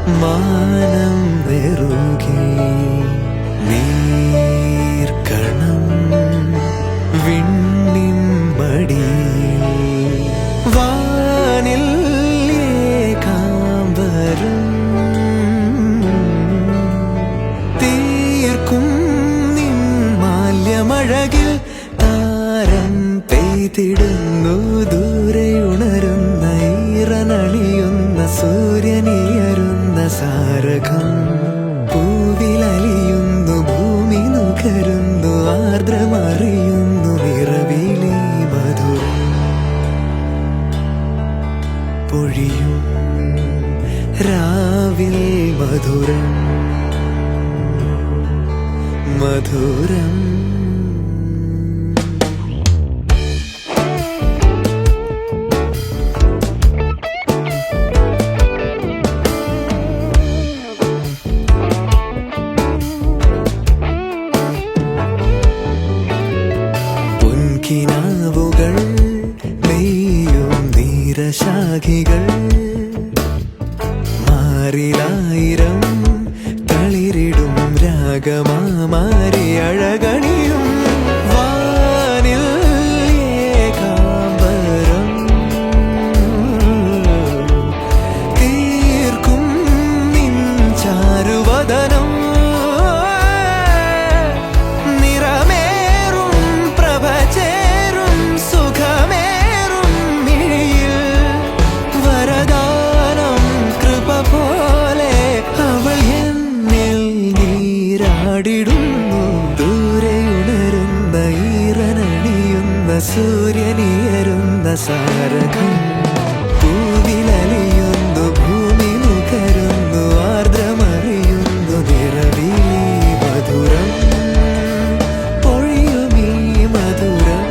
മാനം നെറുകി നീർക്കണം വിണ്ണിൻ മടിയിൽ വാനിൽ ഏകാംബരം തീർക്കും നിൻ മാല്യമഴകിൽ താരം പെയ്തിടുന്നു ദൂരെയുണരുന്ന ഈറനണിയുന്ന സൂര്യനിയരുന്ന സാരകം പൂവിലലിയുന്നു ഭൂമി നുകരുന്നു ആർദ്രമറിയുന്നു നിറവിലി മധുരം പൊഴിയും രാവിൽ മധുരം മധുരം കിനാവുകൾ നെയ്യും നീരശാഖികൾ മാറിലായിരം തളിരിടും രാഗമാരി അഴകണിയും വാനിൽ ഏകാംബരം തീർക്കും നിൻ ചാരുവദനം ദൂരെയുണരുന്ന ഈറനണിയുന്ന സൂര്യനിയരുന്ന സാരകം പൂവിലലിയുന്നു ഭൂമി നുകരുന്നു ആർദ്രമറിയുന്നു നിറവിലി മധുരം പൊഴിയുമീ മധുരം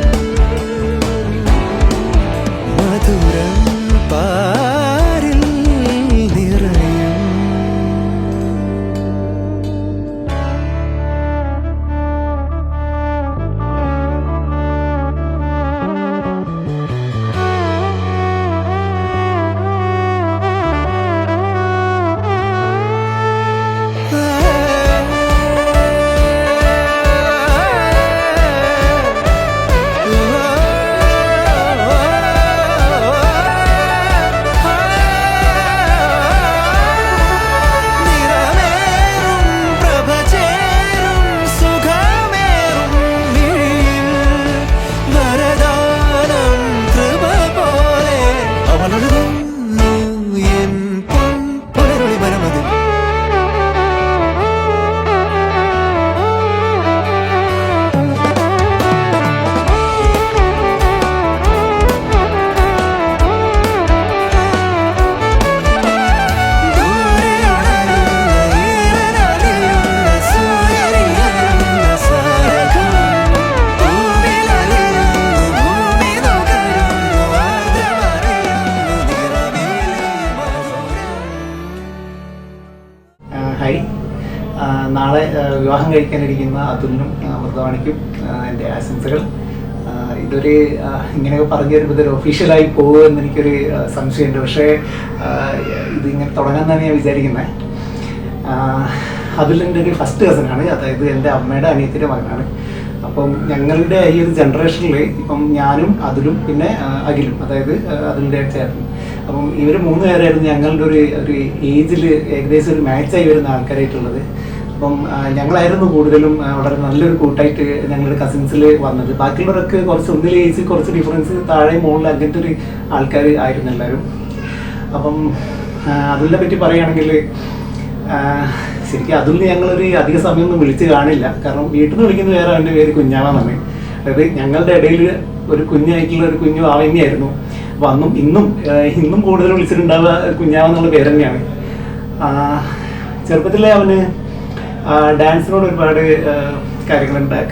മധുരം പാരിൽ നിറയും. ഹായ്, നാളെ വിവാഹം കഴിക്കാനിരിക്കുന്ന അതുലിനും മൃതവാണിക്കും എൻ്റെ ആശംസകൾ. ഇതൊരു ഇങ്ങനെയൊക്കെ പറഞ്ഞു വരുമ്പോൾ ഇതൊരു ഒഫീഷ്യലായി പോകുമെന്ന് എനിക്കൊരു സംശയമുണ്ട്. പക്ഷേ ഇതിങ്ങനെ തുടങ്ങാമെന്നാണ് ഞാൻ വിചാരിക്കുന്നത്. അതുലിൻ്റെ ഒരു ഫസ്റ്റ് കസനാണ്, അതായത് എൻ്റെ അമ്മയുടെ അനിയത്തിൻ്റെ മകനാണ്. അപ്പം ഞങ്ങളുടെ ഈ ഒരു ജനറേഷനിൽ ഇപ്പം ഞാനും അതുലും പിന്നെ അഖിലും, അതായത് അതുലിൻ്റെ ചേട്ടൻ, അപ്പം ഇവർ 3 പേരായിരുന്നു ഞങ്ങളുടെ ഒരു ഏജിൽ ഏകദേശം ഒരു മാച്ചായി വരുന്ന ആൾക്കാരായിട്ടുള്ളത്. അപ്പം ഞങ്ങളായിരുന്നു കൂടുതലും വളരെ നല്ലൊരു കൂട്ടായിട്ട് ഞങ്ങളുടെ കസിൻസിൽ വന്നത്. ബാക്കിയുള്ളവരൊക്കെ കുറച്ച് ഒന്നിൽ ഏജ് കുറച്ച് ഡിഫറൻസ് താഴെ മുകളിൽ അങ്ങനത്തെ ഒരു ആൾക്കാർ ആയിരുന്നു എല്ലാവരും. അപ്പം അതുലിനെ പറ്റി പറയുകയാണെങ്കിൽ ശരിക്കും അതുലിന് ഞങ്ങളൊരു അധിക സമയമൊന്നും വിളിച്ച് കാണില്ല. കാരണം വീട്ടിൽ നിന്ന് വിളിക്കുന്ന വേറെ അവൻ്റെ പേര് കുഞ്ഞാവാന്നാണ്. അതായത് ഞങ്ങളുടെ ഇടയിൽ ഒരു കുഞ്ഞായിട്ടുള്ള ഒരു കുഞ്ഞു ആവന്നെയായിരുന്നു. അപ്പോൾ അന്നും ഇന്നും കൂടുതൽ വിളിച്ചിട്ടുണ്ടാവുക കുഞ്ഞാവെന്നുള്ള പേര് തന്നെയാണ്. ചെറുപ്പത്തിലെ അവന് ഡാൻസിനോട് ഒരുപാട്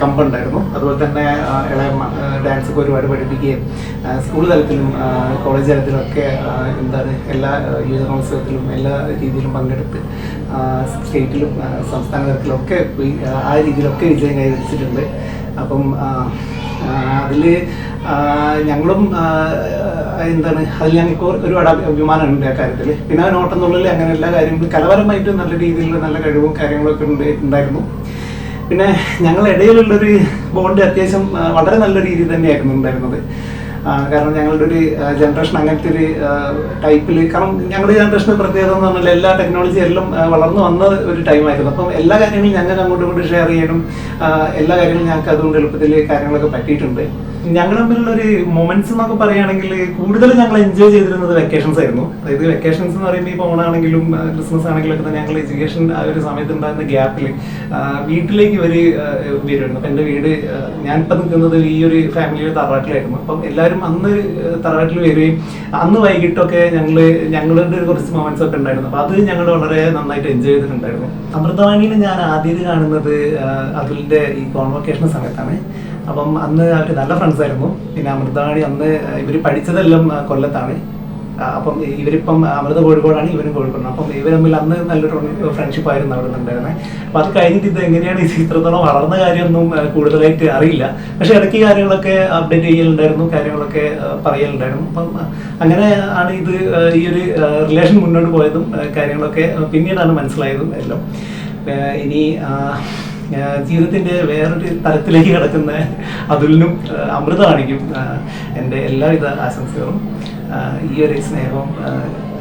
കമ്പുണ്ടായിരുന്നു. അതുപോലെ തന്നെ ഇളയമ്മ ഡാൻസൊക്കെ ഒരുപാട് പഠിപ്പിക്കുകയും സ്കൂൾ തലത്തിലും കോളേജ് തലത്തിലൊക്കെ എല്ലാ യുവജനോത്സവത്തിലും എല്ലാ രീതിയിലും പങ്കെടുത്ത് സ്റ്റേറ്റിലും സംസ്ഥാന തലത്തിലൊക്കെ പോയി ആ രീതിയിലൊക്കെ വിജയം കൈവരിച്ചിട്ടുണ്ട്. അപ്പം അതിൽ ഞങ്ങളും എന്താണ് അതിൽ ഞങ്ങൾക്ക് ഒരുപാട് അഭിമാനമുണ്ട് ആ കാര്യത്തിൽ. പിന്നെ നോട്ടെന്നുള്ളിൽ അങ്ങനെ എല്ലാ കാര്യങ്ങളും കലാപരമായിട്ട് നല്ല രീതിയിലുള്ള നല്ല കഴിവും കാര്യങ്ങളൊക്കെ ഉണ്ടായിരുന്നു. പിന്നെ ഞങ്ങളിടയിലുള്ളൊരു ബോണ്ട് അത്യാവശ്യം വളരെ നല്ല രീതിയിൽ തന്നെയായിരുന്നു ഉണ്ടായിരുന്നത്. കാരണം ഞങ്ങളുടെ ഒരു ജനറേഷൻ അങ്ങനത്തെ ഒരു ടൈപ്പിൽ, കാരണം ഞങ്ങളുടെ ജനറേഷൻ്റെ പ്രത്യേകത എന്ന് പറഞ്ഞാൽ എല്ലാ ടെക്നോളജി എല്ലാം വളർന്നു വന്ന ഒരു ടൈമായിരുന്നു. അപ്പം എല്ലാ കാര്യങ്ങളും ഞങ്ങൾക്ക് അങ്ങോട്ടും ഇങ്ങോട്ടും ഷെയർ ചെയ്യാനും എല്ലാ കാര്യങ്ങളും ഞങ്ങൾക്ക് അതുകൊണ്ട് എളുപ്പത്തിൽ കാര്യങ്ങളൊക്കെ പറ്റിയിട്ടുണ്ട്. ഞങ്ങൾ തമ്മിലുള്ള ഒരു മൊമെന്റ്സ് എന്നൊക്കെ പറയുകയാണെങ്കിൽ കൂടുതൽ ഞങ്ങൾ എൻജോയ് ചെയ്തിരുന്നത് വെക്കേഷൻസ് ആയിരുന്നു. അതായത് വെക്കേഷൻസ് എന്ന് പറയുമ്പോൾ ഇപ്പോൾ ഓണാണെങ്കിലും ക്രിസ്മസ് ആണെങ്കിലും ഒക്കെ തന്നെ ഞങ്ങൾ എഡ്യൂക്കേഷൻ ആ ഒരു സമയത്ത് ഉണ്ടായിരുന്ന ഗ്യാപ്പിൽ വീട്ടിലേക്ക് വരുമായിരുന്നു. അപ്പം എൻ്റെ വീട് ഞാനിപ്പോൾ നിൽക്കുന്നത് ഈ ഒരു ഫാമിലിയുടെ തറവാട്ടിലായിരുന്നു. അപ്പം എല്ലാവരും അന്ന് തറവാട്ടിൽ വരികയും അന്ന് വൈകിട്ടൊക്കെ ഞങ്ങളുടെ കുറച്ച് മൊമെന്റ്സ് ഒക്കെ ഉണ്ടായിരുന്നു. അപ്പം അത് ഞങ്ങൾ വളരെ നന്നായിട്ട് എൻജോയ് ചെയ്തിട്ടുണ്ടായിരുന്നു. അമൃതവാണിയിൽ ഞാൻ ആദ്യം കാണുന്നത് അതുലിൻ്റെ ഈ കോൺവൊക്കേഷൻ സമയത്താണ്. അപ്പം അന്ന് അവർ നല്ല ഫ്രണ്ട്സ് ആയിരുന്നു. പിന്നെ അമൃതവാണി അന്ന് ഇവർ പഠിച്ചതെല്ലാം കൊല്ലത്താണ്. അപ്പം ഇവരിപ്പം അമൃത കോഴിക്കോടാണ്, ഇവരും കോഴിക്കോടാണ്. അപ്പം ഇവർ തമ്മിൽ അന്ന് നല്ലൊരു ഫ്രണ്ട്ഷിപ്പ് ആയിരുന്നു അവിടെ ഉണ്ടായിരുന്നത്. അപ്പം അത് കഴിഞ്ഞിട്ട് ഇത് എങ്ങനെയാണ് ഇത്രത്തോളം വളർന്ന കാര്യമൊന്നും കൂടുതലായിട്ട് അറിയില്ല. പക്ഷെ ഇടയ്ക്ക് കാര്യങ്ങളൊക്കെ അപ്ഡേറ്റ് ചെയ്യലുണ്ടായിരുന്നു, കാര്യങ്ങളൊക്കെ പറയലുണ്ടായിരുന്നു. അപ്പം അങ്ങനെ ആണ് ഇത് ഈ ഒരു റിലേഷൻ മുന്നോട്ട് പോയതും കാര്യങ്ങളൊക്കെ പിന്നീടാണ് മനസ്സിലായതും എല്ലാം. ഇനി ജീവിതത്തിൻ്റെ വേറൊരു തലത്തിലേക്ക് കിടക്കുന്ന അതുലിനും അമൃതവാണിക്കും എൻ്റെ എല്ലാവിധ ആശംസകളും. ഈ ഒരു സ്നേഹവും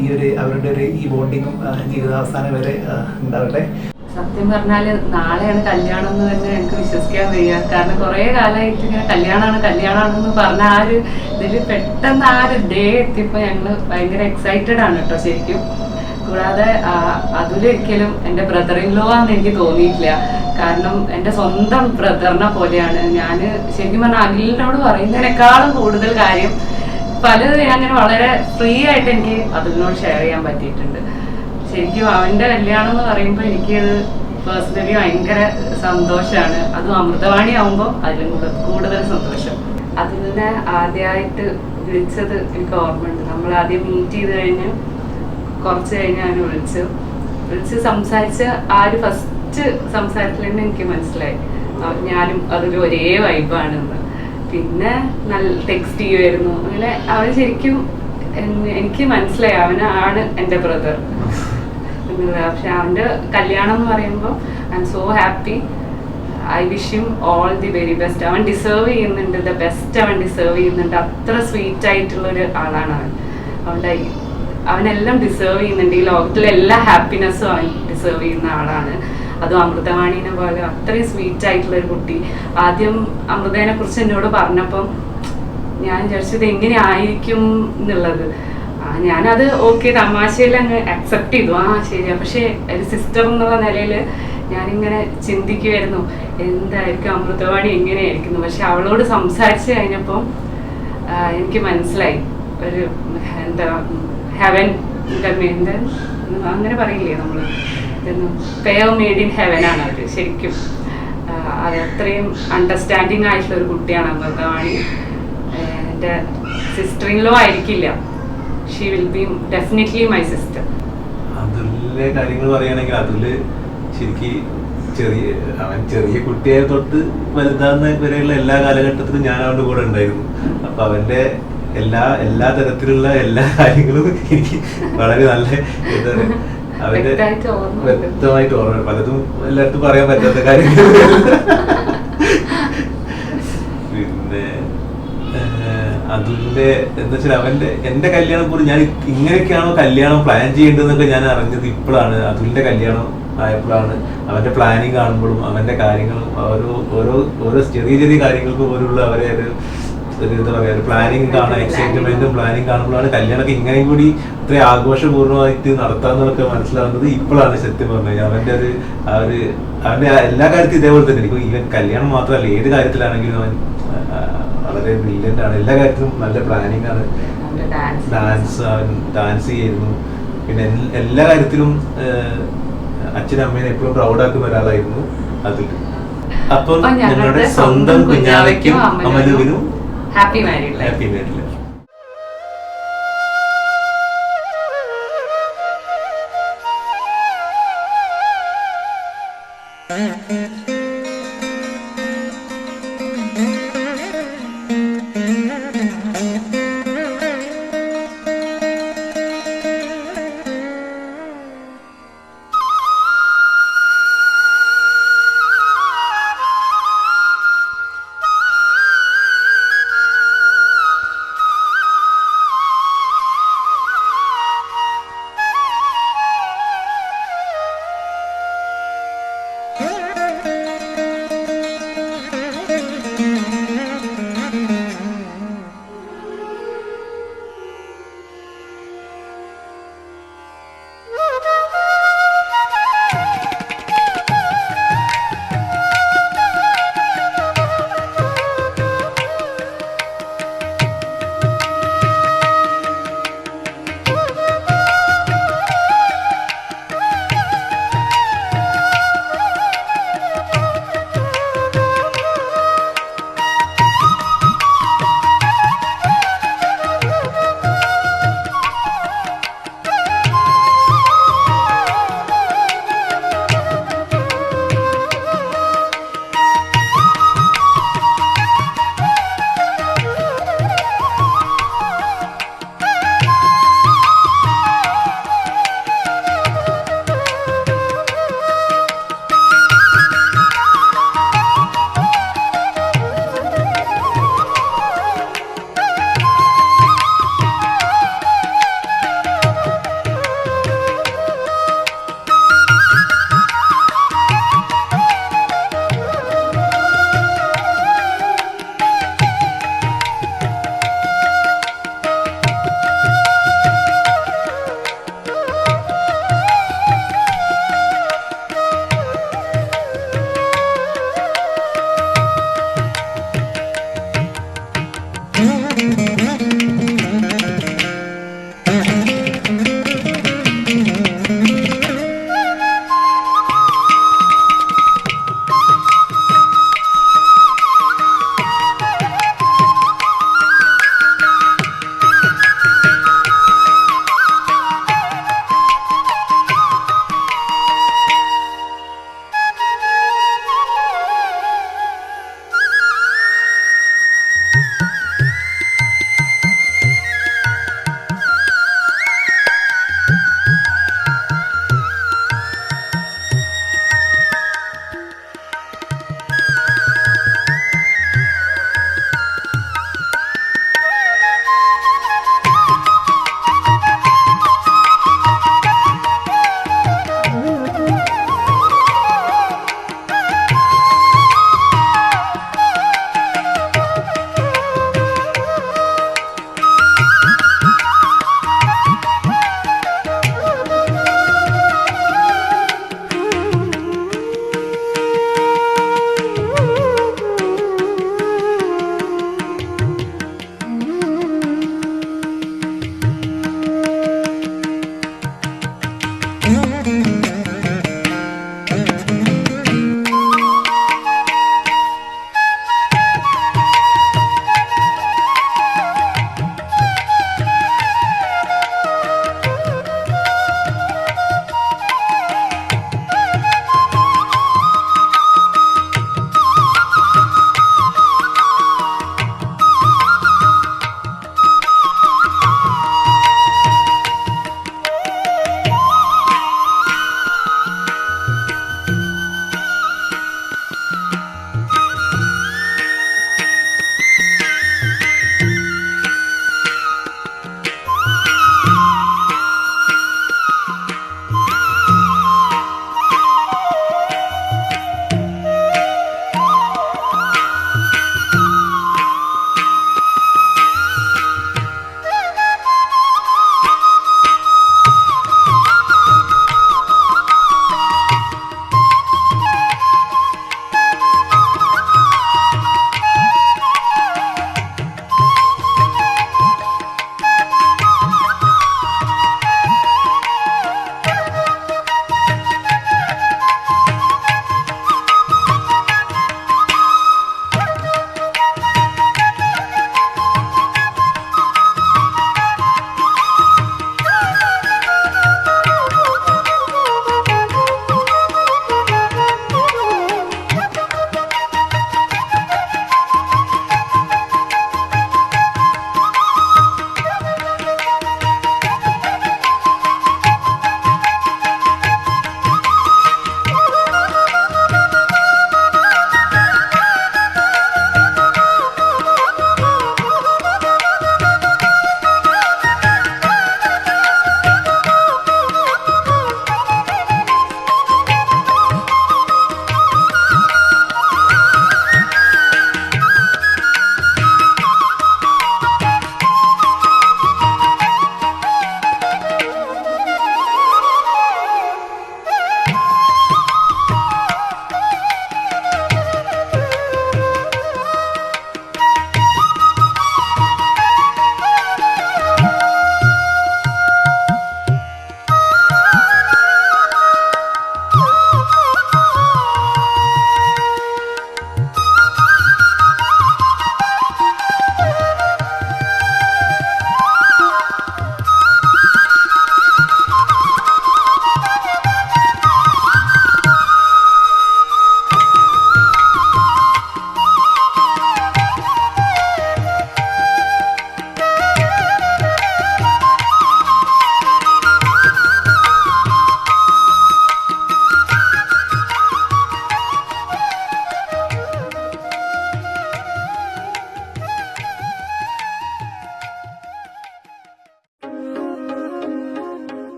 ഈ ഒരു അവരുടെ ഒരു ഈ ബോണ്ടിങ്ങും ജീവിതാവസാനം വരെ ഉണ്ടാവട്ടെ. സത്യം പറഞ്ഞാല് നാളെയാണ് കല്യാണം എന്ന് തന്നെ എനിക്ക് വിശ്വസിക്കാൻ വയ്യ. കാരണം കുറെ കാലമായിട്ട് ഇങ്ങനെ കല്യാണമാണെന്ന് പറഞ്ഞ ആ ഒരു ഇതിൽ പെട്ടെന്ന് ആ ഒരു ഡേ എത്തിയപ്പോൾ ഞങ്ങള് ഭയങ്കര എക്സൈറ്റഡ് ആണ് കേട്ടോ ശരിക്കും. കൂടാതെ അതിലൊരിക്കലും എൻ്റെ ബ്രദർ ഇൻ ലോ ആണെന്ന് എനിക്ക് തോന്നിയിട്ടില്ല. കാരണം എൻ്റെ സ്വന്തം ബ്രദറിനെ പോലെയാണ്. ഞാൻ ശരിക്കും പറഞ്ഞാൽ അഖിലിനോട് പറയുന്നതിനേക്കാളും കൂടുതൽ കാര്യം പലതും അങ്ങനെ വളരെ ഫ്രീ ആയിട്ട് എനിക്ക് അതിനോട് ഷെയർ ചെയ്യാൻ പറ്റിയിട്ടുണ്ട്. ശരിക്കും അവൻ്റെ കല്യാണം എന്ന് പറയുമ്പോൾ എനിക്കത് പേഴ്സണലി ഭയങ്കര സന്തോഷമാണ്. അതും അമൃതവാണി ആവുമ്പോൾ അതിലും കൂടുതൽ സന്തോഷം. അതിനെ ആദ്യമായിട്ട് വിളിച്ചത് എനിക്ക് ഓർമ്മയുണ്ട്. നമ്മൾ ആദ്യം മീറ്റ് ചെയ്ത് കഴിഞ്ഞ് കുറച്ച് കഴിഞ്ഞ് അവനെ വിളിച്ച് സംസാരിച്ച ആ ഒരു ഫസ്റ്റ് സംസാരത്തിൽ തന്നെ എനിക്ക് മനസ്സിലായി ഞാനും അതിൽ ഒരേ വൈബാണെന്ന്. പിന്നെ നല്ല ടെക്സ്റ്റ് ചെയ്യുമായിരുന്നു. അങ്ങനെ അവൻ ശരിക്കും എനിക്ക് മനസ്സിലായി അവനാണ് എൻ്റെ ബ്രദർ എന്നുള്ളത്. പക്ഷെ അവൻ്റെ കല്യാണം എന്ന് പറയുമ്പോൾ I M so happy. I wish him all the very best. അവൻ ഡിസേർവ് ചെയ്യുന്നുണ്ട്, ദ ബെസ്റ്റ് അവൻ ഡിസേർവ് ചെയ്യുന്നുണ്ട്. അത്ര സ്വീറ്റ് ആയിട്ടുള്ളൊരു ആളാണ് അവൻ. അവൻ്റെ അവനെല്ലാം ഡിസേർവ് ചെയ്യുന്നുണ്ട്. ഈ ലോകത്തിലെ എല്ലാ ഹാപ്പിനെസ്സും അവൻ ഡിസേർവ് ചെയ്യുന്ന ആളാണ്. അതും അമൃതവാണീനെ പോലെ അത്രയും സ്വീറ്റ് ആയിട്ടുള്ള ഒരു കുട്ടി. ആദ്യം അമൃതേനെ കുറിച്ച് എന്നോട് പറഞ്ഞപ്പം ഞാൻ വിചാരിച്ചത് എങ്ങനെ ആയിരിക്കും എന്നുള്ളത്. ഞാനത് ഓക്കെ തമാശയിൽ അങ്ങ് അക്സെപ്റ്റ് ചെയ്തു, ശരിയാ. പക്ഷെ ഒരു സിസ്റ്റർ എന്നുള്ള നിലയിൽ ഞാനിങ്ങനെ ചിന്തിക്കുമായിരുന്നു എന്തായിരിക്കും അമൃതവാണി എങ്ങനെയായിരിക്കുന്നു. പക്ഷെ അവളോട് സംസാരിച്ച് കഴിഞ്ഞപ്പം എനിക്ക് മനസ്സിലായി ഒരു എന്താ ഹെവൻ അങ്ങനെ പറയില്ലേ നമ്മൾ, പെയർ മെയ്ഡ് ഇൻ ഹെവൻ ആണ് അവർ ശരിക്കും. അത് അത്രയും അണ്ടർസ്റ്റാൻഡിങ് ആയിട്ടുള്ള ഒരു കുട്ടിയാണ് അമൃതവാണി. എൻ്റെ സിസ്റ്റർ ഇൻ ലോ ആയിരിക്കില്ല, she will be definitely my sister. അതുലിന്റെ കാര്യങ്ങൾ പറയുകയാണെങ്കിൽ അതുല് ശരിക്കും അവൻ ചെറിയ കുട്ടിയെ തൊട്ട് വലുതാകുന്ന വരെയുള്ള എല്ലാ കാലഘട്ടത്തിലും ഞാൻ അവൻ്റെ കൂടെ ഉണ്ടായിരുന്നു. അപ്പൊ അവന്റെ എല്ലാ തരത്തിലുള്ള എല്ലാ കാര്യങ്ങളും എനിക്ക് വളരെ നല്ല എന്താ പറയുക അവന്റെ വ്യക്തമായിട്ട് ഓർമ്മ. പലതും എല്ലായിടത്തും പറയാൻ പറ്റാത്ത കാര്യങ്ങൾ. പിന്നെ അതുലിന്റെ എന്താ വെച്ചാൽ എന്റെ കല്യാണം പോലും ഞാൻ ഇങ്ങനെയൊക്കെയാണോ കല്യാണം പ്ലാൻ ചെയ്യേണ്ടതെന്നൊക്കെ ഞാൻ അറിഞ്ഞത് ഇപ്പോഴാണ്. അതുലിന്റെ കല്യാണം ആയപ്പോഴാണ് അവന്റെ പ്ലാനിങ് കാണുമ്പോഴും അവന്റെ കാര്യങ്ങളും ഓരോ ചെറിയ കാര്യങ്ങൾക്ക് പോലുള്ള അവരെ എന്താ പറയാ ഒരു പ്ലാനിങ് കാണാൻ എക്സൈറ്റ്മെന്റും പ്ലാനിങ് കാണുമ്പോഴാണ് കല്യാണമൊക്കെ ഇങ്ങനെയും കൂടി ഇത്രയും ആഘോഷപൂർണ്ണമായിട്ട് നടത്താന്നൊക്കെ മനസ്സിലാവുന്നത് ഇപ്പോഴാണ്. സത്യം പറഞ്ഞു അവന്റെ അവന്റെ എല്ലാ കാര്യത്തിലും ഇതേപോലെ തന്നെ. എനിക്ക് ഈവൻ കല്യാണം മാത്രമല്ല ഏത് കാര്യത്തിലാണെങ്കിലും അവൻ വളരെ ബ്രില്യൻ്റ് ആണ്. എല്ലാ കാര്യത്തിലും നല്ല പ്ലാനിങ് ആണ്. അവൻ ഡാൻസ് ചെയ്യുന്നു. പിന്നെ എല്ലാ കാര്യത്തിലും അച്ഛനും അമ്മേനെ എപ്പോഴും പ്രൗഡാക്കുന്ന ഒരാളായിരുന്നു അതിൽ. അപ്പം ഞങ്ങളുടെ സ്വന്തം കുഞ്ഞാവയ്ക്കും അമലുവിനും happy married life. Happy married life.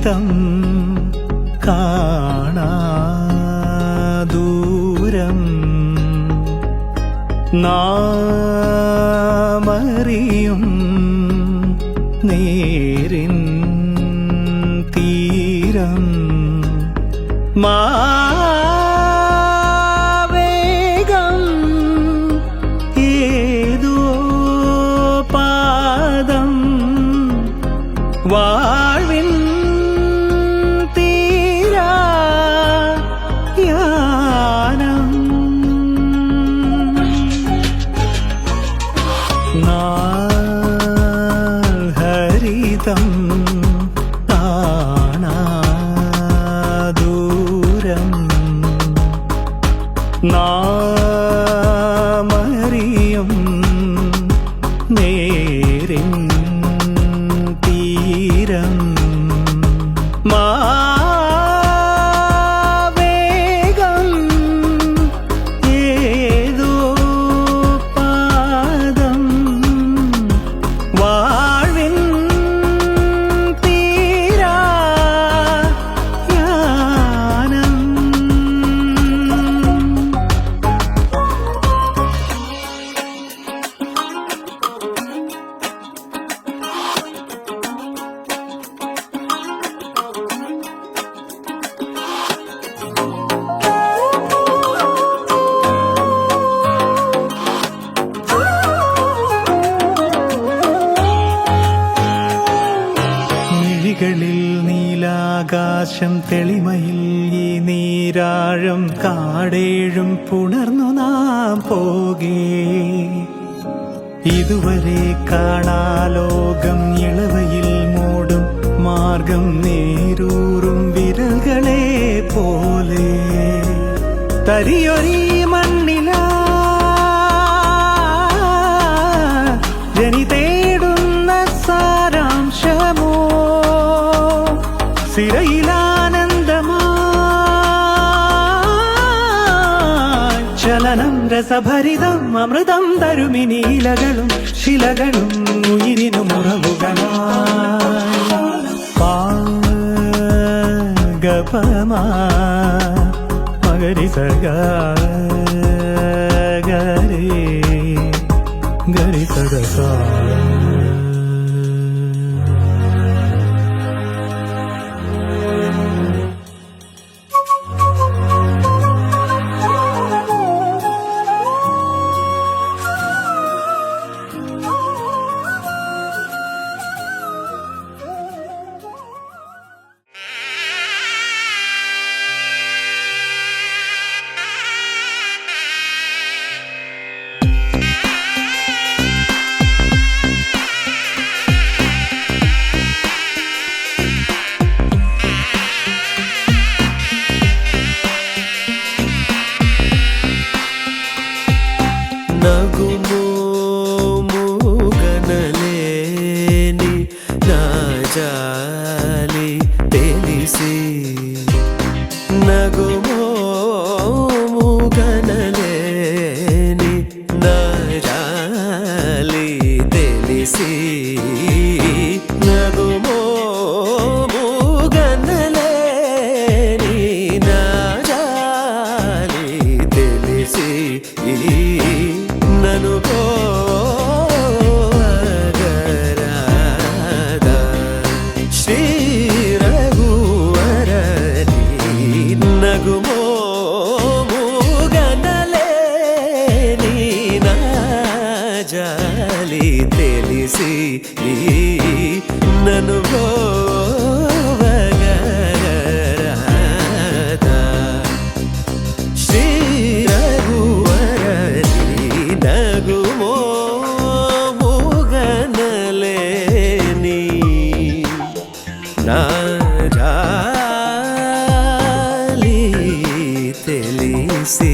ഹരിതം കാണാദൂരം നാമറിയും നേരിൻ തീരം മാവേഗം ഏതോ പാദം വാഴ്വിൻ തീരായാനം ഹരിതം കാണാദൂരം നാമറിയും നേരിൻ തീരം മാവേഗം ഏതോ പാദം വാഴ്വിൻ തീരായാനം മിഴികളിൽ നീലാകാശം തെളിമയിൽ ഈ നീരാഴം കാടേഴും പുണർന്നു നാം പോകേ ഇതുവരെ കാണാലോകം ഇളവയിൽ മൂടും മാർഗം നേരൂറും വിരൽകളെ പോലെ തരിയൊരീ മണ്ണില ജനി തേടുന്ന സാരാംശമോ സിരയിലാനന്ദമായി ചലനം രസഭരിതം അമൃതം തരുമിനീലകളും ശിലകളും ഉയിരിനു മുറവുകളായി പാഗപമാ മഗരി സഗ ഗരി ഗരി സദസ నగుమో మూగనలేని నా జాలి తెలిసి నగుమో మూగనలేని నా జాలి తెలిసి నగుమో మూగనలేని నా జాలి తెలిసి నను పోగరాదా శ్రీ రఘువరని నగుమో మూగనలేని నా జాలి తెలిసి నను పోగరాదా శ్రీ రఘువరని నగుమో మూగనలేని నా జాలి తెలిసి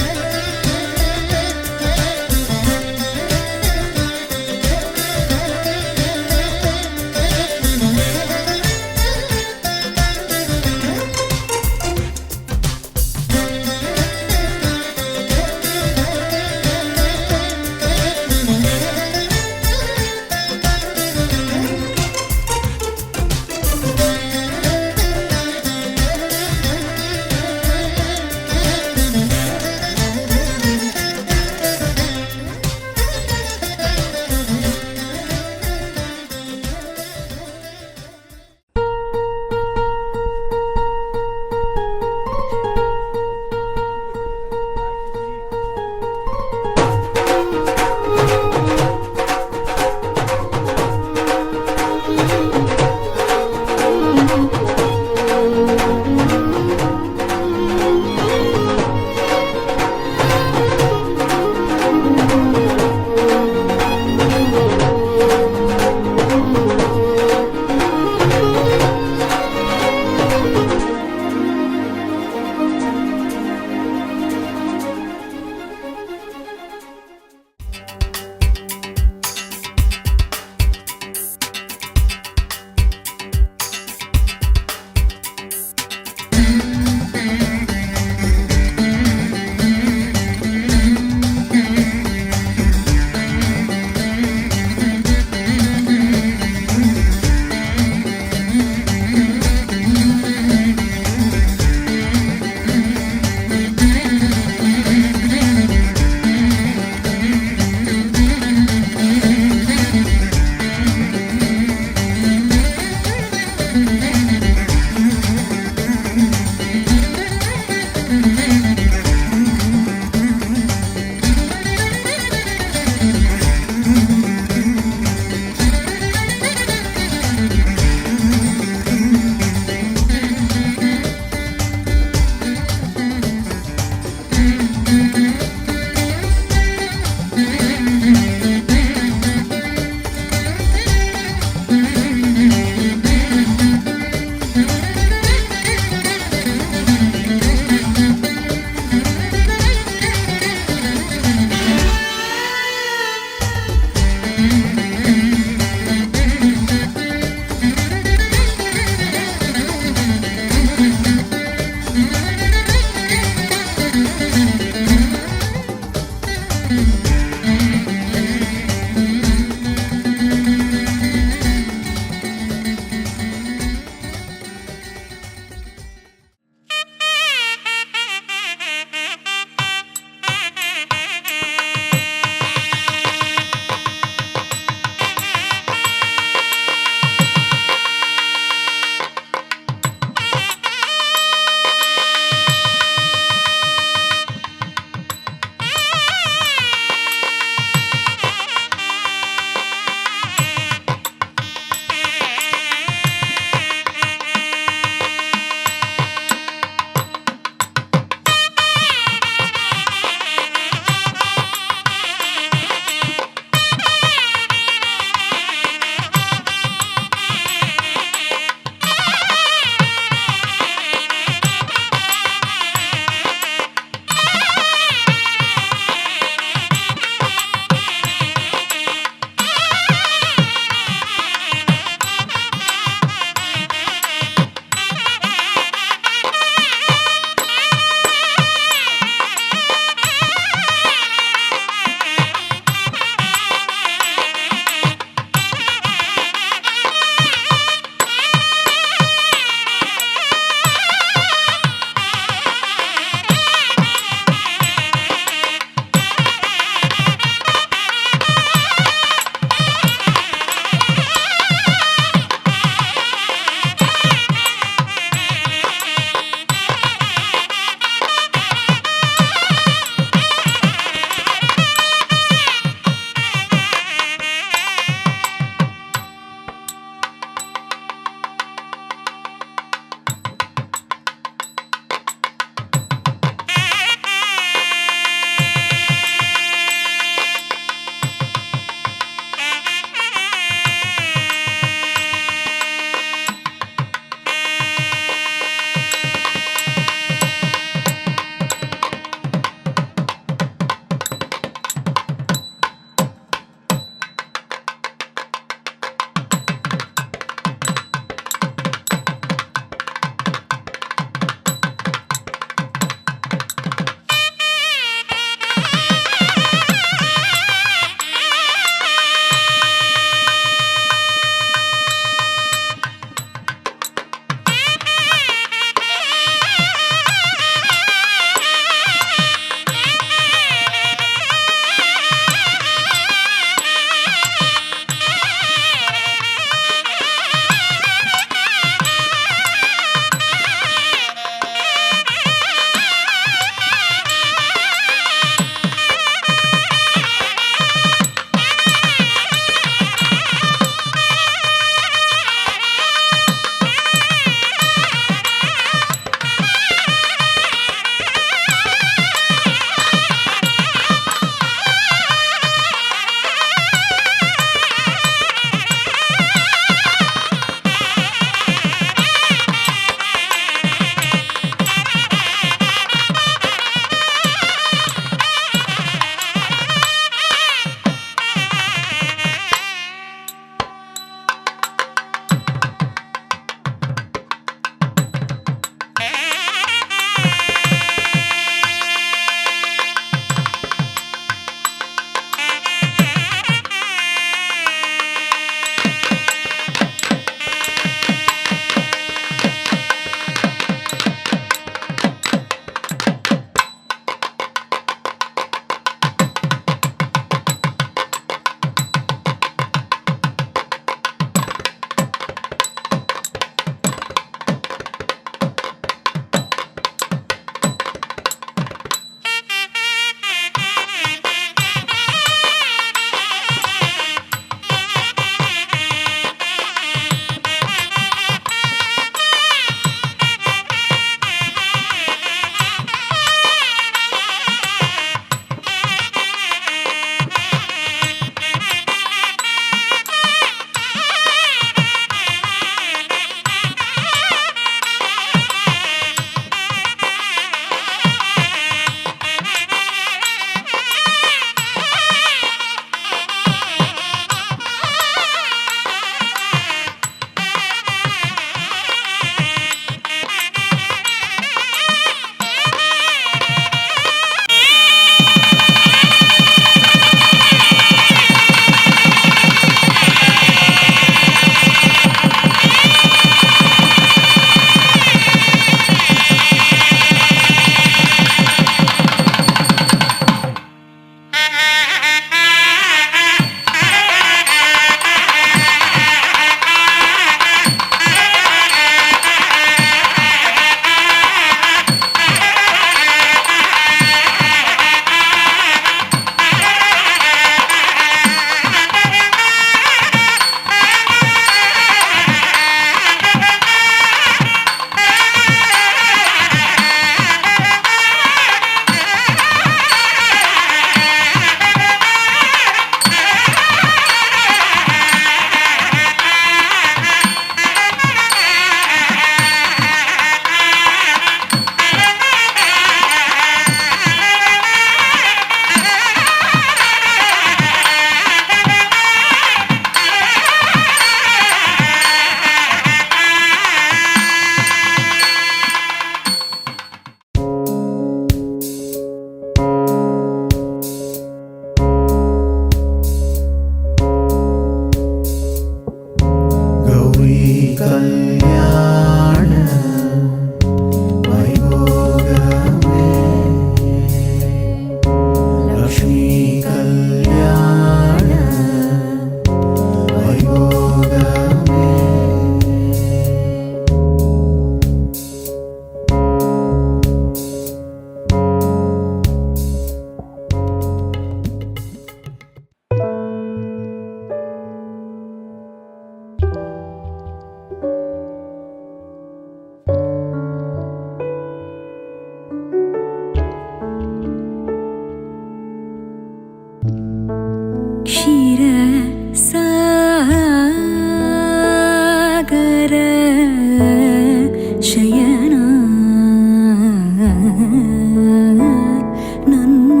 നന്നു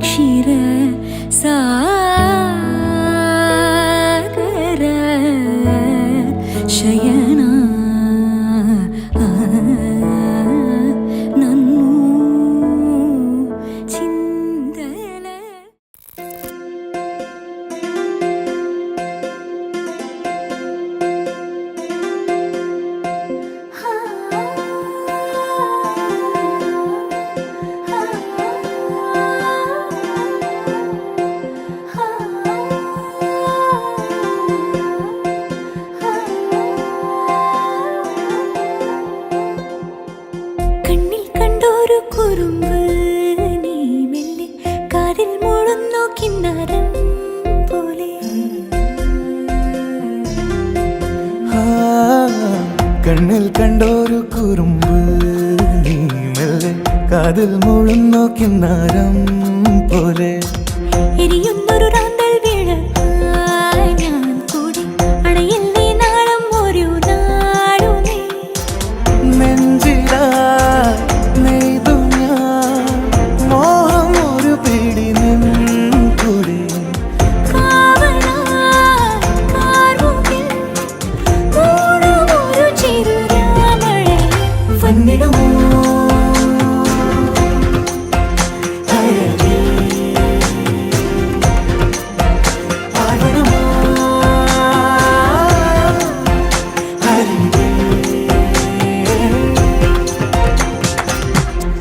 ക്ഷീര സാഗര ശയന നന്നു ചിന്തല കണ്ണിൽ കണ്ടൊരു കുറുമ്പ് നീ മെല്ലെ കാതിൽ മുഴുന്നോ കിന്നാരം പോലെ കണ്ണിൽ കണ്ടൊരു കുറുമ്പ് നീ മെല്ലെ കാതിൽ മുഴുന്നോ കിന്നാരം പോലെ എരിയുന്നൊരു റാന്തൽ വീഴായി ഞാൻ കൂടി അണയില്ലേ നാളം ഒരു നാളുമേ നെഞ്ചിലാ നെയ്തു ഞാൻ മോഹം ഒരു പിടി നിൻകൂടെ കാവലായി കാർമുകിൽ മൂടുമൊരു ചെറുരാമഴയിൽ വന്നിടുമോ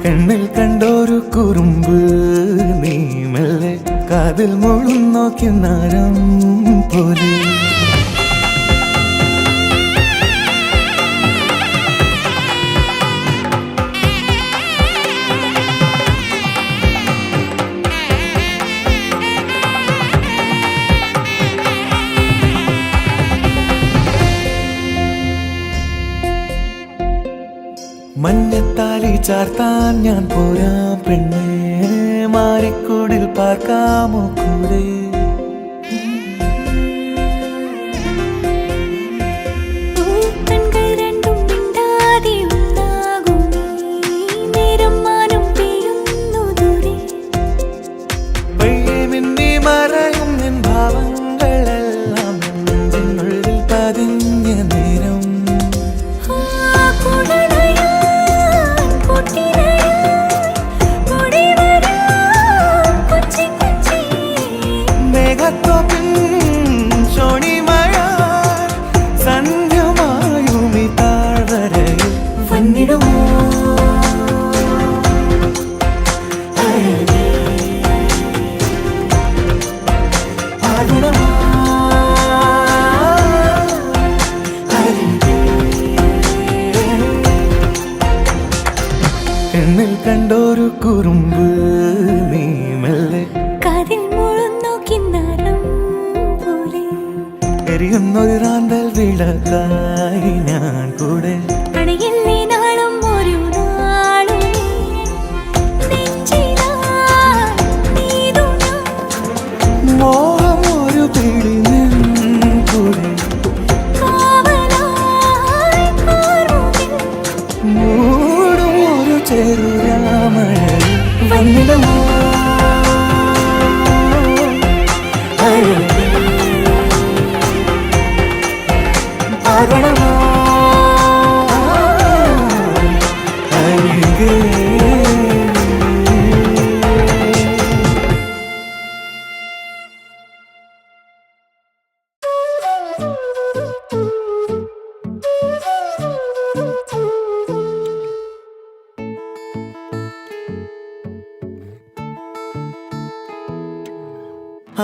കണ്ണിൽ കണ്ടൊരു കുറുമ്പ് നീ മെല്ലെ കാതിൽ മുഴുന്നോ കിന്നാരം പോലെ മഞ്ഞത്താലി ചാർത്താൻ ഞാൻ പോരാ പെണ്ണേ മാറിക്കൂടിൽ പാർക്കാമോ കൂടെ കൺകൾ രണ്ടും മിണ്ടാതെ ഉണ്ടാകും നേരം മാനം പെയ്യുന്നു ദൂരെ പയ്യെ മിന്നി മറയും നിൻ ഭാവങ്ങളെല്ലാം നെഞ്ചിനുള്ളിൽ പതിഞ്ഞ നേരം മേഘത്തോപ്പിൻ ശോണിമഴ സന്ധ്യമായുമി താഴ്വരയിൽ വന്നിടുമോ എന്നിൽ കണ്ടൊരു കുറുമ്പ് നീ മെല്ലെ കാതിൽ മുഴുന്നോ കിന്നാരം പോലെ എരിയുന്നൊരു റാന്തൽ വിളക്കായി ഞാൻ കൂടെ അണയില്ലേ നാളം ഒരു നാളുമേ നെഞ്ചിലായി നീതു ഞാൻ മോഹം ഒരു പിടി നിൻകൂടെ കാവലായി കാർമുകിൽ മൂടും ഒരു ചെറുരാമഴയിൽ വന്നിടുമോ ആകണമോ അരികെ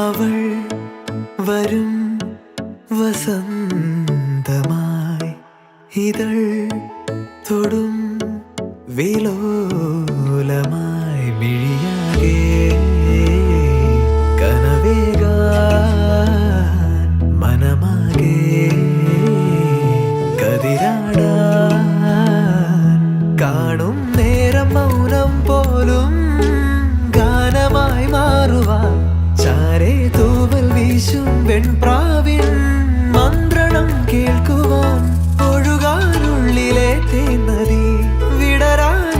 അവൾ വരും വസന്തമായി ഇതൾ തൊടും വിലോലമായി മിഴിയാകെ കനവേകാൻ മനമാകെ കതിരാടാൻ കാണും നേരം മൗനം പോലും ഗാനമായി മാറുവാൻ ചാരേ തൂവൽ വീശും വെൺപ്രാവിൻ മന്ത്രണം കേൾക്കുവാൻ ഒഴുകാനുള്ളിലെ തേന്നതി വിടരാൻ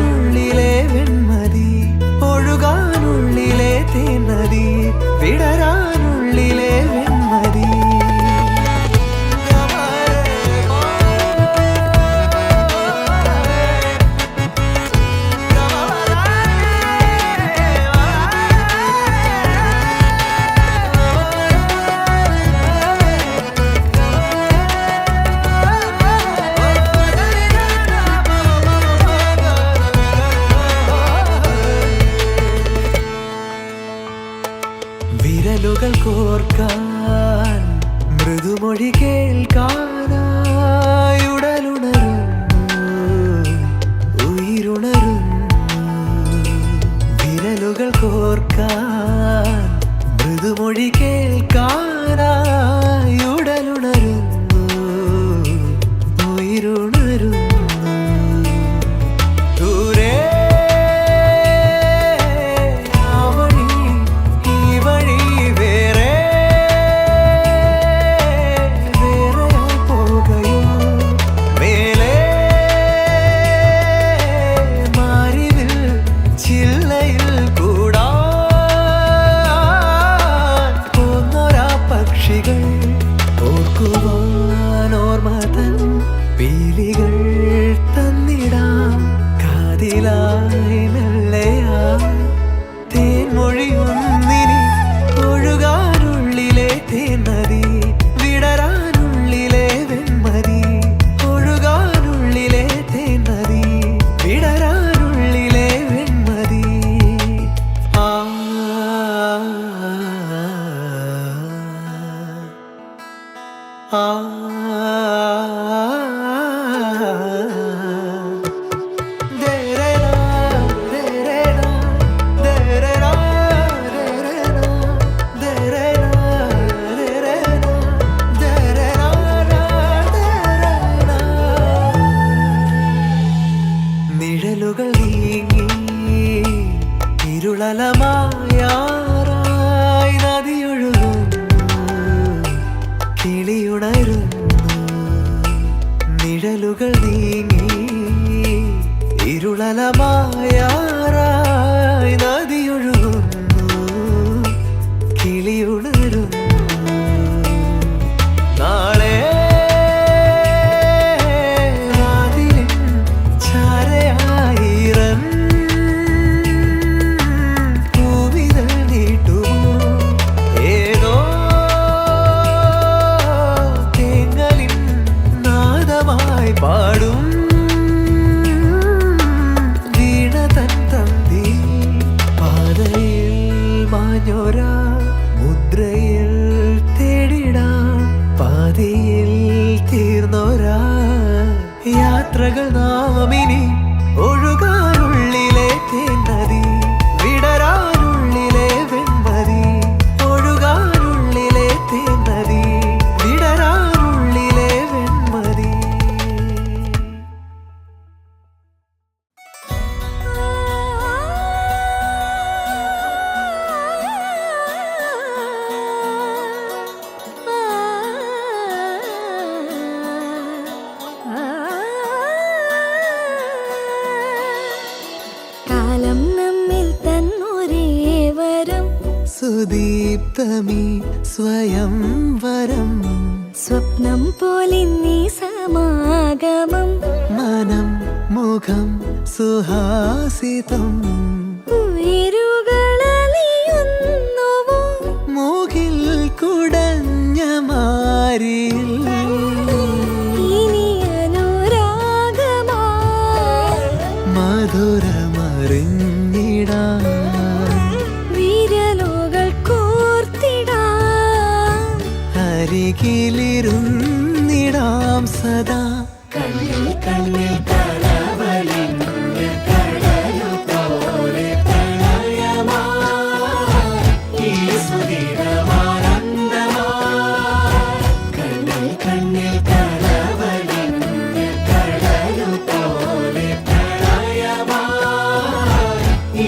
കോർക്കാൻ മൃദുമൊഴി കേൾക്കാനായി ഉടലുണരുന്നു ഉயிருണരുന്നു വിരലുകൾ കോർക്കാൻ മൃദുമൊഴി കേൾക്കാനായി ഉടലുണരുന്നു ഉയിരുണരുന്നു ദൂരെ ആ വഴി ഈ വഴി വേറെ വേറെയായി പോകയോ മേലെ മാറിവിൽ ചില്ലയിൽ കൂടാൻ പോന്നൊരാ പക്ഷികൾ ഓർക്കുവാൻ ഓർമ്മതൻ പീലികൾ തന്നിടാം കാതിലായി മെല്ലയാ തേൻമൊഴിയൊന്നിനി ഒഴുകാനുള്ളിലെ തേൻമതി വിടരാനുള്ളിലെ വെൺമതി ഒഴുകാനുള്ളിലെ തേൻമതി വിടരാനുള്ളിലെ വെൺമതി ആ ആ നിഴലുകൾ നീങ്ങി ഇരുളലമായാറായി നദിയൊഴുകുന്നു കിളിയുണരുന്നു നിഴലുകൾ നീങ്ങി ഇരുളലമായാറായി നദിയൊഴുകുന്നു കിളിയുണരുന്നു നാളെ വാതിലിൻ ചാരയായിരം പൂവിതൾ നീട്ടുമോ ഏതോ തേങ്ങലിൻ നാദമായി പാടും വീണ തൻ തന്തി പാതയിൽ മാഞ്ഞോരാ മുദ്രയിൽ തേടിടാം പാതിയിൽ തീർന്നോരാ യാത്രകൾ നാമിനി ഒഴുകാനുള്ളിലെ തേൻനദി വിടരാനുള്ളിലെ വെൺമതി ഒഴുകാനുള്ളിലെ തേൻനദി വിടരാനുള്ളിലെ വെൺമതി കാലം നമ്മിൽ തന്നൊരേ വരം സുദീപ്തമീ സ്വയം വരം സ്വപ്നം പോലെ നീ സമാഗമം മനം മുഖം സുഹാസിതം ഉയരുകളലിയുന്നുവോ മൂകിൽ കുടഞ്ഞ മാരിൽ ഇനി അനുരാഗമാ മധുരമറിഞ്ഞിടാൻ വിരലുകൾ കോർത്തിടാം അരികിലിരുന്നിടാം സദാ കണ്ണിൽ കണ്ണിൽ കലവലിഞ്ഞ കടലു പോലെ പ്രണയമായി ഈ സുദിനമാനന്ദമായി കണ്ണിൽ കണ്ണിൽ കലവലിഞ്ഞ കടലു പോലെ പ്രണയമായി ഈ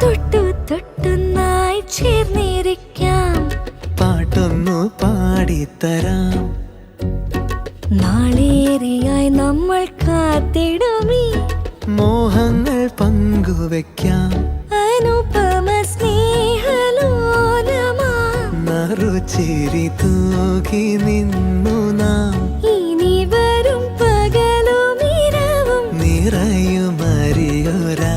തൊട്ടു തൊട്ടുന്നായി ചേർന്നിരിക്കാം പാട്ടൊന്നു പാടിത്തരാം നാളേറെയായി നമ്മൾ കാത്തിടുമീ മോഹങ്ങൾ പങ്കുവെക്കാം അനുപമ സ്നേഹലോലമാ നറുചിരി തൂകി നിന്നു നാം ഇനി വരും പകലും ഇരവും നിറയുമറിയൊരാ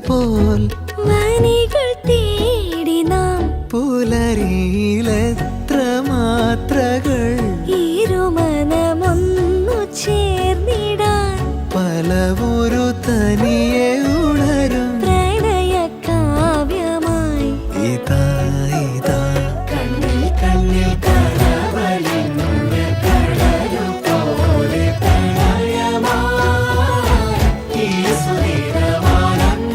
പോൽ വനികൾ തേടി നാം പുലരിയിലെത്ര മാത്രകൾ ഇരുമനമൊന്നു ചേർന്നിടാൻ പലവൊരു തനിയെ ഉണരും പ്രണയ കാവ്യമായി ഇതാ ഇതാ കണ്ണിൽ കണ്ണിൽ കടവലിനുണ്ട് കടലു പോലെ പ്രണയമായി ഈ സുദിനമാനന്ദമായി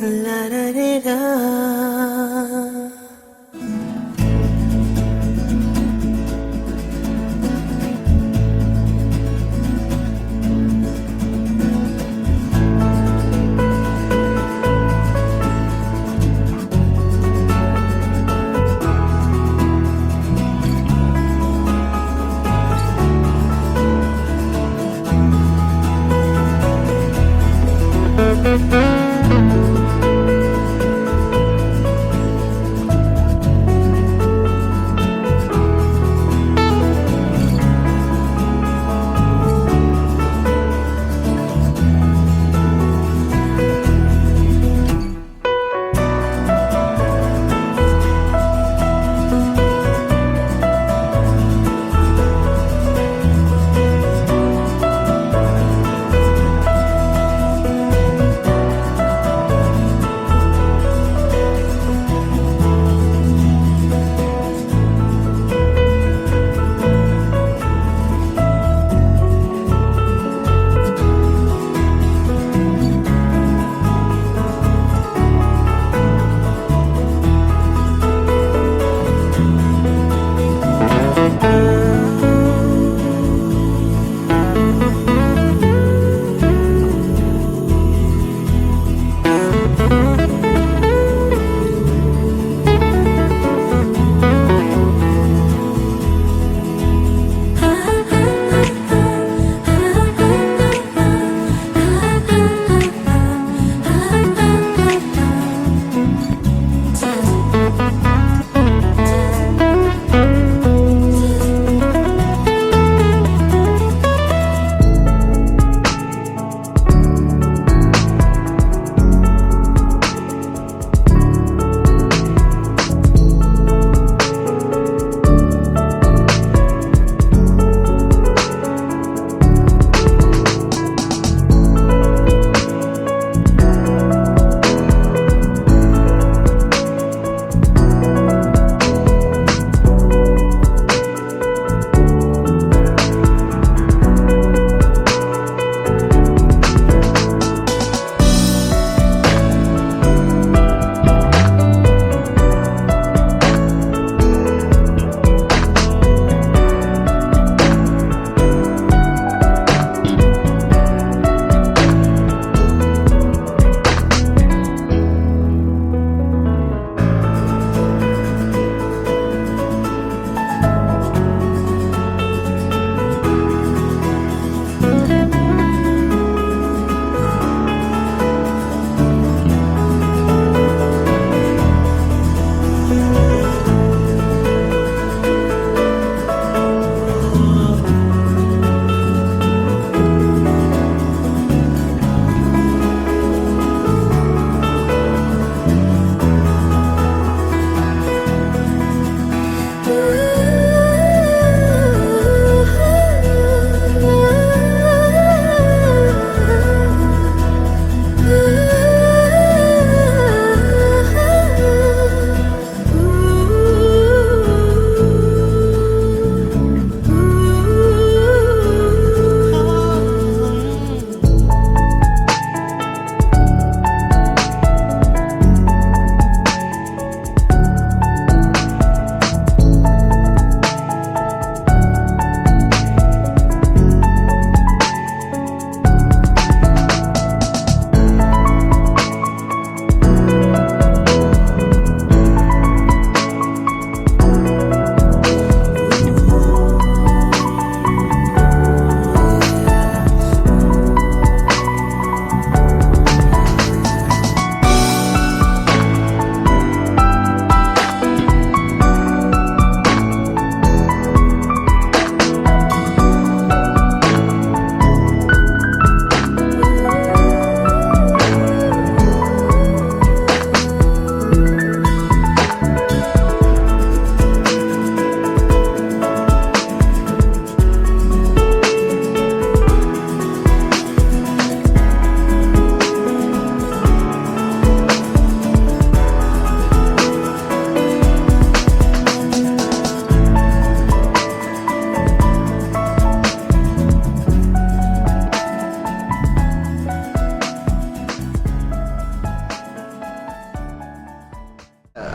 ലരരിരാ.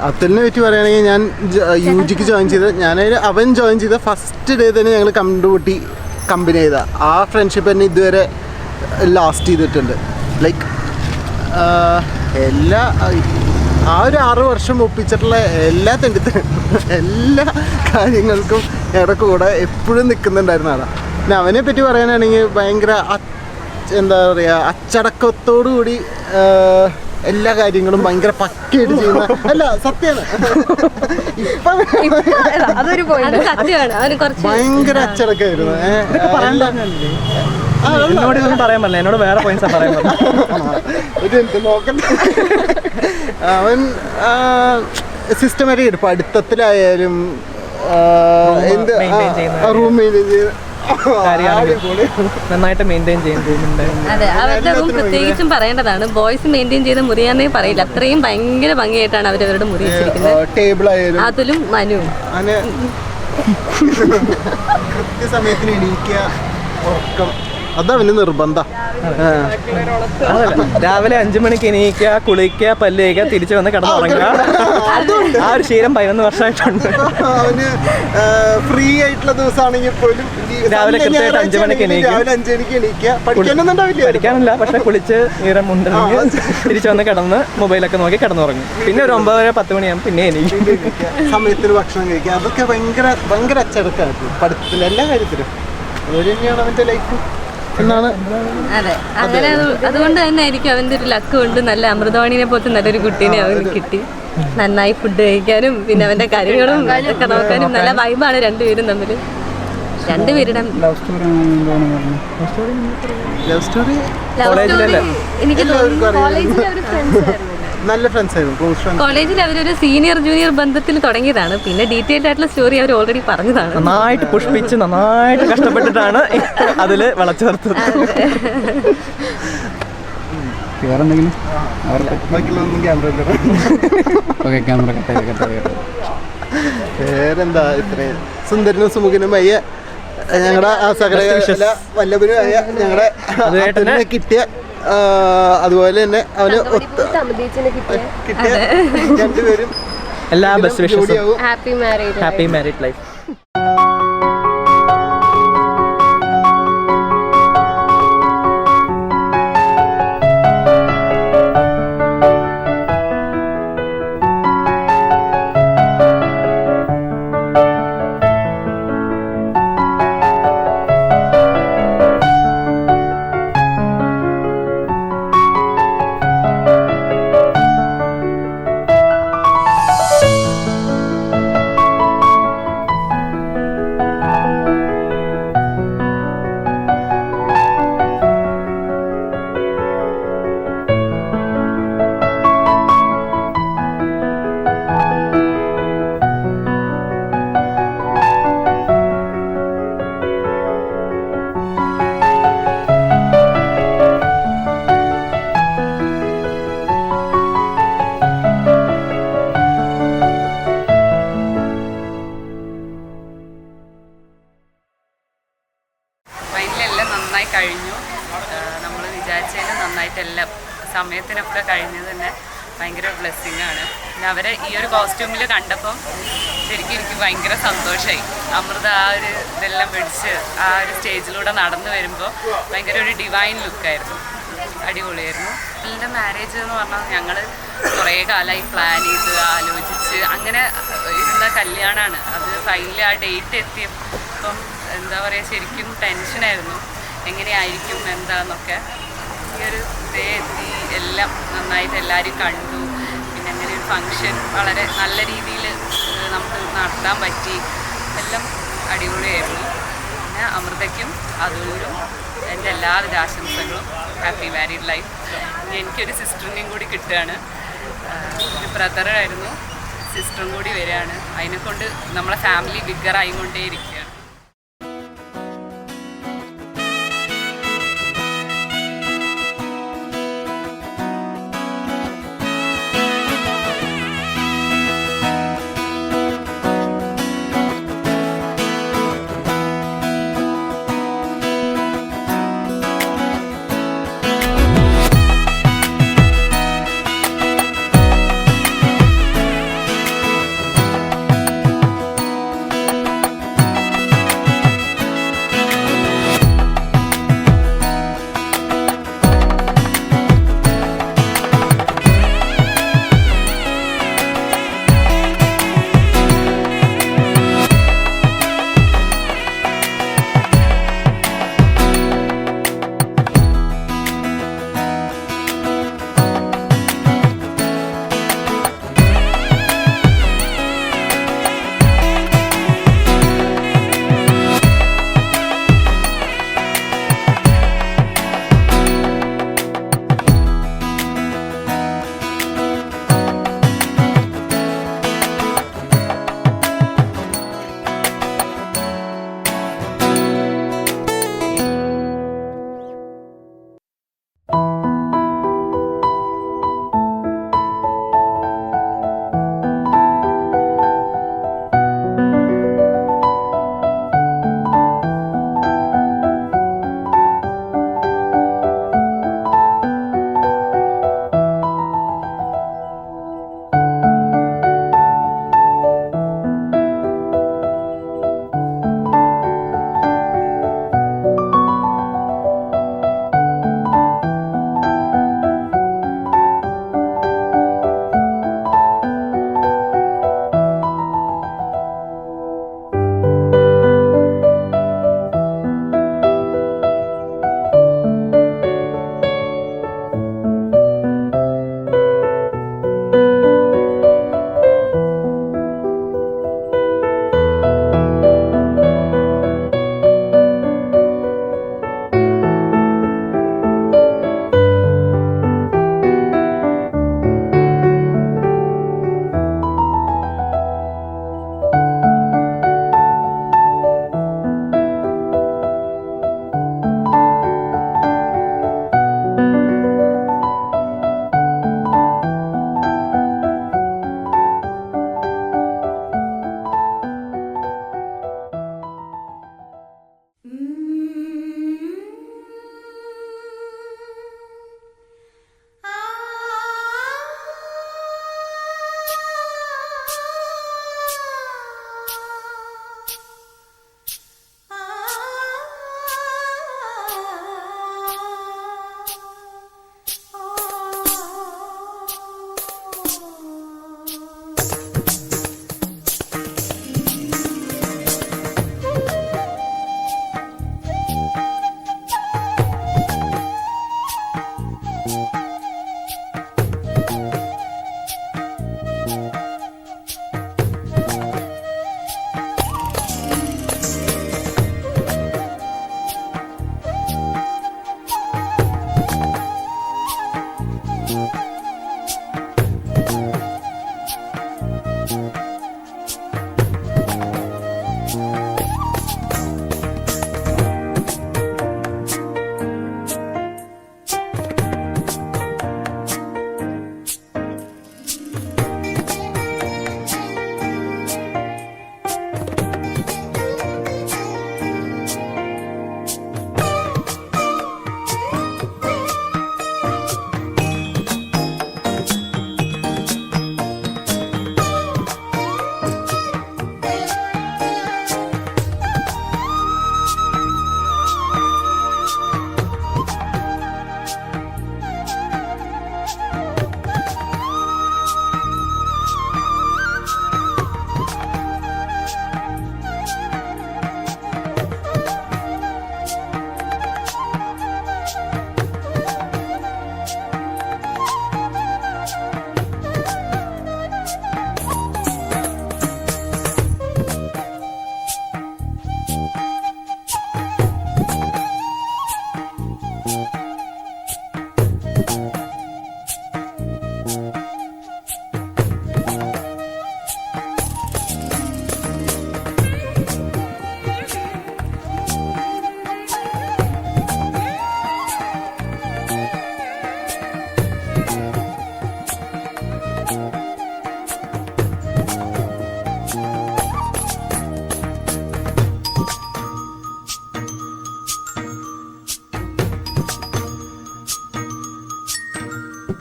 അതുലിനെ പറ്റി പറയുകയാണെങ്കിൽ ഞാൻ UGക്ക് ജോയിൻ ചെയ്ത് അവൻ ജോയിൻ ചെയ്ത ഫസ്റ്റ് ഡേ തന്നെ ഞങ്ങൾ കണ്ടുകൂട്ടി കമ്പനി ചെയ്ത ആ ഫ്രണ്ട്ഷിപ്പ് തന്നെ ഇതുവരെ ലാസ്റ്റ് ചെയ്തിട്ടുണ്ട്. ലൈക്ക് എല്ലാ ആ ഒരു 6 വർഷം ഒപ്പിച്ചിട്ടുള്ള എല്ലാ എല്ലാ കാര്യങ്ങൾക്കും ഞങ്ങളുടെ കൂടെ എപ്പോഴും നിൽക്കുന്നുണ്ടായിരുന്ന ആളാണ്. പിന്നെ അവനെ പറ്റി പറയാനാണെങ്കിൽ ഭയങ്കര എന്താ പറയുക അച്ചടക്കത്തോടു കൂടി എല്ലാ കാര്യങ്ങളും ഭയങ്കര പക്കയായിട്ട് ചെയ്യുന്ന അല്ല സത്യമാണ്. ഭയങ്കര അച്ചടക്കമായിരുന്നു. പറയാൻ പറ്റില്ല, എന്നോട് വേറെ പോയിന്റ്സാ പറയാൻ പറ്റില്ല. നോക്കട്ടെ, അവൻ സിസ്റ്റമാറ്റിക് പഠിത്തത്തിലായാലും എന്ത് റൂം മെയിൻറ്റെയിൻ ചെയ്ത് നന്നായിട്ട് മെയിൻറ്റെയിൻ ചെയ്യും റൂമിന്റെ. അതെ, അവരുടെ റൂം പ്രത്യേകിച്ചും പറയേണ്ടതാണ്. ബോയ്സ് മെയിൻറ്റെയിൻ ചെയ്ത മുറിയാന്നേ പറയില്ല, അത്രയും ഭയങ്കര ഭംഗിയായിട്ടാണ് അവരവരുടെ മുറി വെച്ചിരിക്കുന്നത്. ടേബിൾ ആയാലും അതുലും മനുവും കൃത്യസമയത്തിന് എണീക്കുക, ഉറക്കം അതവന് നിർബന്ധം. രാവിലെ 5 മണിക്ക് എണീക്കുക, കുളിക്കുക, പല്ല് കഴിക്കുക, തിരിച്ചു വന്ന് കിടന്നുറങ്ങുക. ആ ഒരു ശീലം 11 വർഷമായിട്ടുണ്ട്. അവന് ഫ്രീ ആയിട്ടുള്ള ദിവസമാണെങ്കിൽ പോലും രാവിലെ കൃത്യമായിട്ട് 5 മണിക്ക് എണീക്കുക. പഠിക്കാനല്ല, പക്ഷെ കുളിച്ച് ഈരം മുണ്ടെങ്കിൽ തിരിച്ചു വന്ന് കിടന്ന് മൊബൈലൊക്കെ നോക്കി കിടന്നുറങ്ങും. പിന്നെ ഒരു 9-10 മണിയാകുമ്പോൾ പിന്നെ എണീക്കും. സമയത്തിന് ഭക്ഷണം കഴിക്കുക, അതൊക്കെ ഭയങ്കര അച്ചടക്കമായിരുന്നു പഠിത്തത്തിൽ എല്ലാ കാര്യത്തിലും. അതുപോലെ തന്നെയാണ് അവൻ്റെ ലൈഫ് എന്നാണ്. അതെ, അങ്ങനെ അതുകൊണ്ട് തന്നെ ആയിരിക്കും അവൻ്റെ ഒരു ലക്ക് കൊണ്ട് നല്ല അമൃതവാണിനെ പോലത്തെ നല്ലൊരു കുട്ടീനെ അവന് കിട്ടി. നന്നായി ഫുഡ് കഴിക്കാനും പിന്നെ അവൻ്റെ കാര്യങ്ങളും ഒക്കെ നോക്കാനും നല്ല വൈബാണ് രണ്ടുപേരും തമ്മിൽ. രണ്ടുപേരുടെ ലവ് സ്റ്റോറി എനിക്ക് നല്ല ഫ്രണ്ട്സ് ആയിരുന്നു, ക്ലോസ് ഫ്രണ്ട്സ്. കോളേജിൽ അവരൊരു സീനിയർ ജൂനിയർ ബന്ധത്തിൽ തുടങ്ങിയതാണ്. പിന്നെ ഡീറ്റെയിൽഡ് ആയിട്ടുള്ള സ്റ്റോറി അവർ ഓൾറെഡി പറഞ്ഞതാണ്. നന്നായിട്ട് പുഷ്പിച്ച് നന്നായിട്ട് കഷ്ടപ്പെട്ടിട്ടാണ് അതിൽ വളച്ചേർത്തത്. വേറെന്തെങ്കിലും വേറെന്താ ഇത്രയും സുന്ദരനും സുമുഖനുമായ ഞങ്ങളുടെ സകല വല്ലഭനുമായ ഞങ്ങളുടെ കിട്ടിയ അതുപോലെ തന്നെ അവന് കിട്ടിയ രണ്ടുപേരും എല്ലാ ബെസ്റ്റ് വിഷസും. Happy married life. നന്നായി കഴിഞ്ഞു. നമ്മൾ വിചാരിച്ചതിന് നന്നായിട്ടെല്ലാം സമയത്തിനൊക്കെ കഴിഞ്ഞത് തന്നെ ഭയങ്കര ബ്ലെസ്സിങ് ആണ്. പിന്നെ അവരെ ഈ ഒരു കോസ്റ്റ്യൂമിൽ കണ്ടപ്പം ശരിക്കും എനിക്ക് ഭയങ്കര സന്തോഷമായി. അമൃത ആ ഒരു ഇതെല്ലാം പിടിച്ച് ആ ഒരു സ്റ്റേജിലൂടെ നടന്നു വരുമ്പോൾ ഭയങ്കര ഒരു ഡിവൈൻ ലുക്കായിരുന്നു, അടിപൊളിയായിരുന്നു. എൻ്റെ മാരേജ് എന്ന് പറഞ്ഞാൽ ഞങ്ങൾ കുറേ കാലമായി പ്ലാൻ ചെയ്ത് ആലോചിച്ച് അങ്ങനെ ഇരുന്ന കല്യാണമാണ്. അത് ഫൈനലി ആ ഡേറ്റ് എത്തിയപ്പം എന്താ പറയുക, ശരിക്കും ടെൻഷനായിരുന്നു എങ്ങനെയായിരിക്കും എന്താന്നൊക്കെ. ഈ ഒരു ഡേ എത്തി, എല്ലാം നന്നായിട്ട് എല്ലാവരും കണ്ടു. പിന്നെ അങ്ങനെ ഒരു ഫങ്ഷൻ വളരെ നല്ല രീതിയിൽ നമുക്ക് നടത്താൻ പറ്റി. എല്ലാം അടിപൊളിയായിരുന്നു. പിന്നെ അമൃതയ്ക്കും അതുലും എൻ്റെ എല്ലാവിധ ആശംസകളും. Happy married life. ഇനി എനിക്കൊരു സിസ്റ്ററിനെയും കൂടി കിട്ടുകയാണ്. ഒരു ബ്രദറായിരുന്നു, സിസ്റ്ററും കൂടി വരികയാണ്. അതിനെക്കൊണ്ട് നമ്മളെ ഫാമിലി ബിഗ്ഗറായിക്കൊണ്ടേ ഇരിക്കുകയാണ്.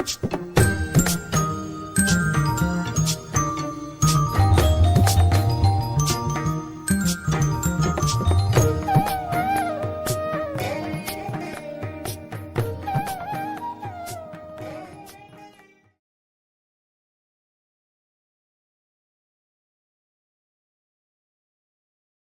ും